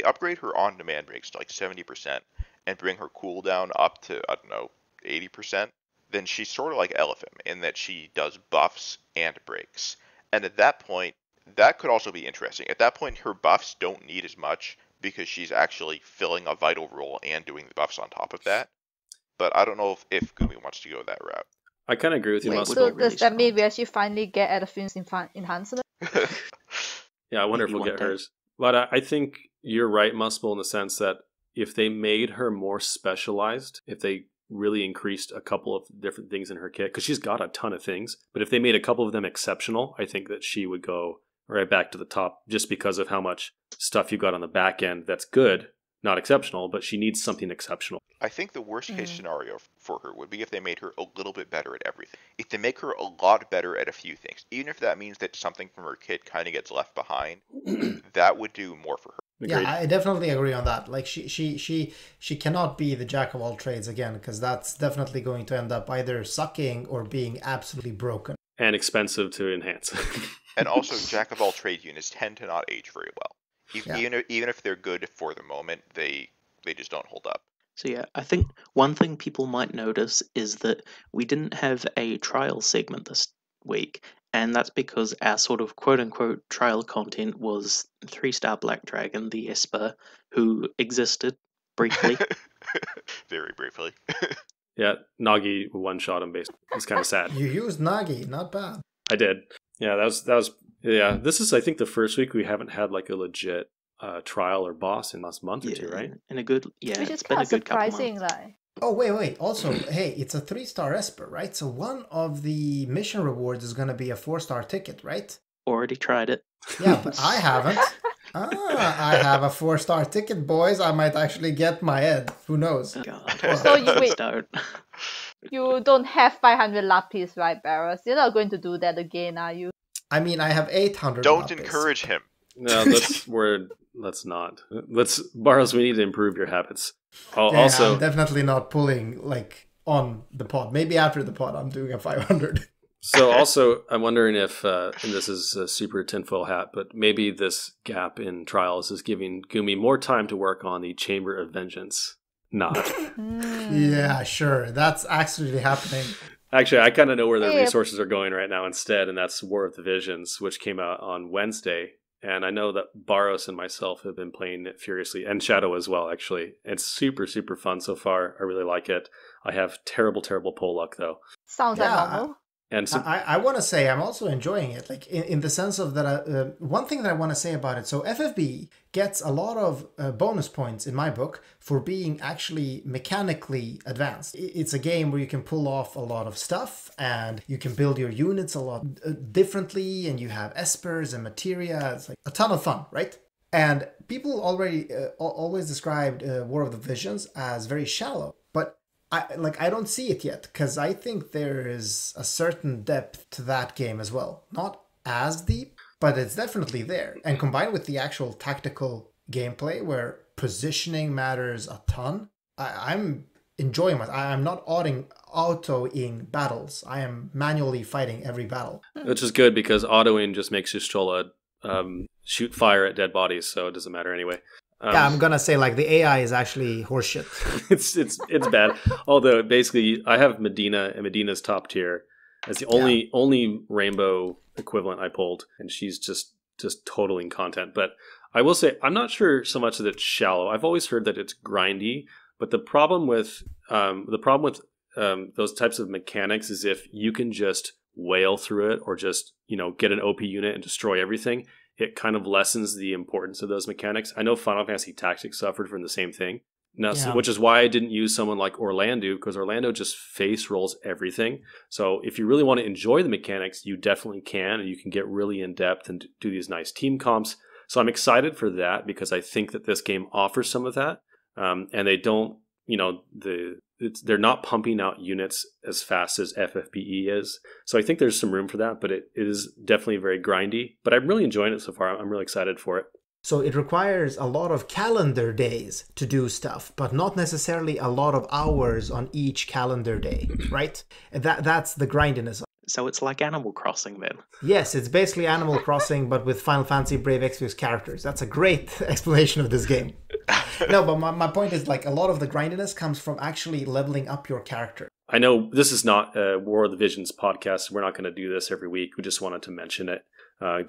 upgrade her on-demand breaks to like 70% and bring her cooldown up to, I don't know, 80%, then she's sort of like Elephant in that she does buffs and breaks. And at that point, that could also be interesting. At that point, her buffs don't need as much, because she's actually filling a vital role and doing the buffs on top of that. But I don't know if Gumi wants to go that route. I kind of agree with you, Muspel. So does that mean we actually finally get Alphonse enhancement? Yeah, I wonder if we'll get hers. But I think you're right, Muspel, in the sense that if they made her more specialized, if they really increased a couple of different things in her kit, because she's got a ton of things, but if they made a couple of them exceptional, I think that she would go right back to the top, just because of how much stuff you got on the back end that's good, not exceptional, but she needs something exceptional. I think the worst case scenario for her would be if they made her a little bit better at everything. If they make her a lot better at a few things, even if that means that something from her kit kind of gets left behind, that would do more for her. Agreed. Yeah, I definitely agree on that. Like she cannot be the jack of all trades again, because that's definitely going to end up either sucking or being absolutely broken. And expensive to enhance. And also, jack of all trade units tend to not age very well. Even if they're good for the moment, they just don't hold up. So yeah, I think one thing people might notice is that we didn't have a trial segment this week, and that's because our sort of quote-unquote trial content was 3-star Black Dragon, the Esper, who existed briefly. Very briefly. Yeah, Nagi one-shot him, basically. It's kind of sad. You used Nagi, not bad. I did. Yeah, that was. Yeah, this is, I think, the first week we haven't had like a legit trial or boss in the last month or two, right? In a good, which is it's been kind a of good couple surprising, months. like. Oh, wait. Also, hey, it's a 3-star Esper, right? So one of the mission rewards is going to be a 4-star ticket, right? Already tried it. Yeah, but I haven't. I have a 4-star ticket, boys. I might actually get my Ed. Who knows? God. So you Please wait. don't. You don't have 500 lapis, right, Bharos? You're not going to do that again, are you? I mean, I have 800 Don't lapis. encourage him. No, let's not. Bharos, we need to improve your habits. Yeah, Also, I'm definitely not pulling like on the pod. Maybe after the pod, I'm doing a 500. so also, I'm wondering if, and this is a super tinfoil hat, but maybe this gap in trials is giving Gumi more time to work on the Chamber of Vengeance. Not. Yeah, sure. That's actually happening. Actually, I kind of know where the Yeah. resources are going right now instead, and that's War of the Visions, which came out on Wednesday. And I know that Bharos and myself have been playing it furiously, and Shadow as well, actually. It's super, super fun so far. I really like it. I have terrible, terrible pull luck, though. Sounds Yeah, like normal. And so, I want to say I'm also enjoying it, like in the sense of that. One thing that I want to say about it. So FFBE gets a lot of bonus points in my book for being actually mechanically advanced. It's a game where you can pull off a lot of stuff, and you can build your units a lot differently, and you have espers and materia. It's like a ton of fun, right? And people already always described War of the Visions as very shallow, but I don't see it yet, because I think there is a certain depth to that game as well. Not as deep, but it's definitely there. And combined with the actual tactical gameplay where positioning matters a ton, I'm enjoying it. I'm not autoing battles. I am manually fighting every battle. which is good because autoing just makes Y'shtola shoot fire at dead bodies, so it doesn't matter anyway. Yeah, I'm gonna say like the AI is actually horseshit. It's bad. Although basically, I have Medina, and Medina's top tier. That's the only rainbow equivalent I pulled, and she's just totaling content. But I will say, I'm not sure so much that it's shallow. I've always heard that it's grindy, but the problem with those types of mechanics is if you can just whale through it, or just get an OP unit and destroy everything, it kind of lessens the importance of those mechanics. I know Final Fantasy Tactics suffered from the same thing. Now, Yeah. which is why I didn't use someone like Orlando, because Orlando just face rolls everything. So if you really want to enjoy the mechanics, you definitely can, and you can get really in depth and do these nice team comps. So I'm excited for that, because I think that this game offers some of that, and they don't, they're not pumping out units as fast as FFBE is. So I think there's some room for that, but it is definitely very grindy. But I'm really enjoying it so far. I'm really excited for it. So it requires a lot of calendar days to do stuff, but not necessarily a lot of hours on each calendar day, right? That's the grindiness. So it's like Animal Crossing then. Yes, it's basically Animal Crossing, but with Final Fantasy Brave Exvius characters. That's a great explanation of this game. No, but my point is, like, a lot of the grindiness comes from actually leveling up your character. I know this is not a War of the Visions podcast. We're not going to do this every week. We just wanted to mention it,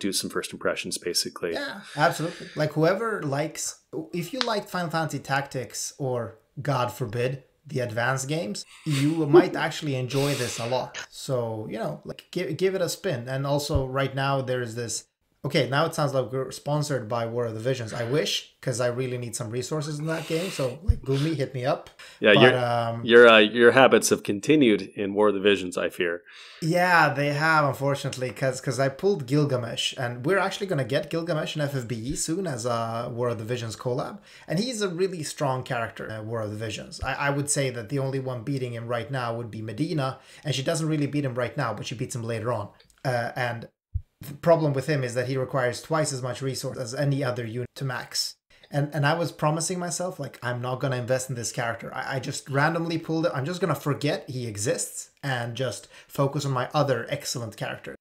do some first impressions, basically. Yeah, absolutely. Like, whoever likes... If you liked Final Fantasy Tactics, or, God forbid, the advanced games, you might actually enjoy this a lot. So, like, give it a spin. And also, right now, there's this... Okay, now it sounds like we're sponsored by War of the Visions. I wish, because I really need some resources in that game. So, like, Gumi, hit me up. Yeah, but, your habits have continued in War of the Visions, I fear. Yeah, they have, unfortunately, because I pulled Gilgamesh, and we're actually going to get Gilgamesh in FFBE soon as a War of the Visions collab. And he's a really strong character in War of the Visions. I would say that the only one beating him right now would be Medina, and she doesn't really beat him right now, but she beats him later on. And the problem with him is that he requires twice as much resource as any other unit to max. And I was promising myself, like, I'm not going to invest in this character. I just randomly pulled it. I'm just going to forget he exists and just focus on my other excellent character.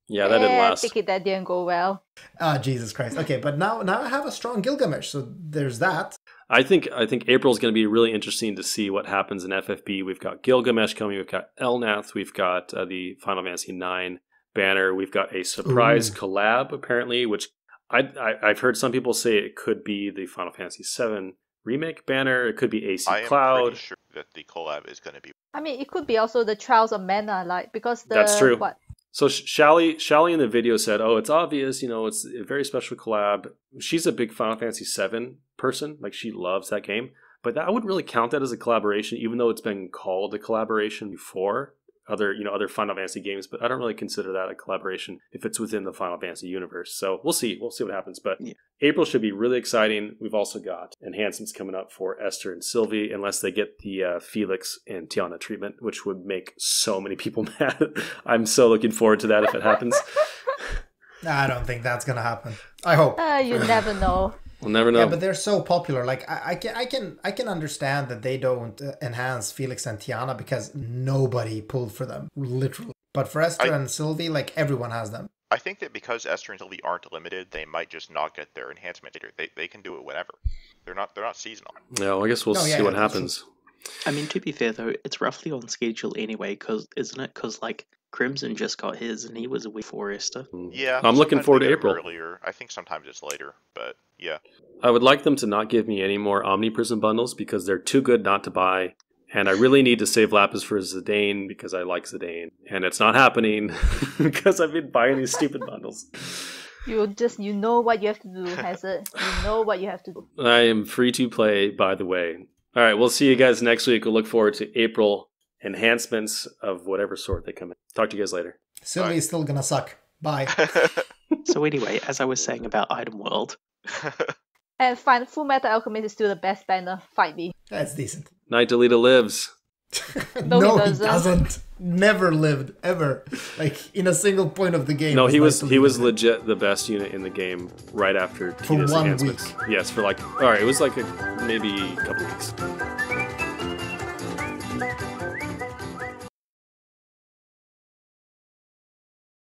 Yeah, that didn't last. Take it that didn't go well. Ah, Jesus Christ. Okay, but now I have a strong Gilgamesh, so there's that. I think April's going to be really interesting to see what happens in FFB. We've got Gilgamesh coming. We've got Elnath. We've got the Final Fantasy 9 banner. We've got a surprise collab, apparently, which I've heard some people say it could be the Final Fantasy 7 remake banner. It could be AC Cloud. I am pretty sure that the collab is going to be... I mean, it could be also the Trials of Mana, like, because That's true. What? So Shally in the video said, "Oh, it's obvious. It's a very special collab." She's a big Final Fantasy 7 person. Like, she loves that game. But I wouldn't really count that as a collaboration, even though it's been called a collaboration before. other Final Fantasy games, but I don't really consider that a collaboration if it's within the Final Fantasy universe. So we'll see what happens. But Yeah. April should be really exciting. We've also got enhancements coming up for Esther and Sylvie, unless they get the Felix and Tiana treatment, which would make so many people mad. I'm so looking forward to that if it happens. I don't think that's gonna happen. I hope. You never know. We'll never know. Yeah, but they're so popular. Like I can understand that they don't enhance Felix and Tiana because nobody pulled for them, literally. But for Esther and Sylvie, like everyone has them. I think that because Esther and Sylvie aren't limited, they might just not get their enhancement later. They can do it whenever. They're not seasonal. Yeah, well, I guess we'll see what happens. I mean, to be fair though, it's roughly on schedule anyway, isn't it? Because like Crimson just got his, and he was a week before Esther. Yeah, I'm looking sometimes forward they to get them April. Earlier. I think sometimes it's later, but yeah. I would like them to not give me any more Omniprison bundles because they're too good not to buy. And I really need to save Lapis for Zidane because I like Zidane. And it's not happening because I've been buying these stupid bundles. You know what you have to do, Hazard. You know what you have to do. I am free to play, by the way. All right, we'll see you guys next week. We'll look forward to April enhancements of whatever sort they come in. Talk to you guys later. Sylvie is still gonna suck. Bye. So anyway, as I was saying about Item World, And Fullmetal Alchemist is still the best banner. Fight me. That's decent. Night Delita lives. No, he he doesn't. Never lived ever. Like in a single point of the game. No, he was lived. legit the best unit in the game right after For Tita's 1 enhancements. week. Yes, for like, all right, it was like maybe a couple weeks.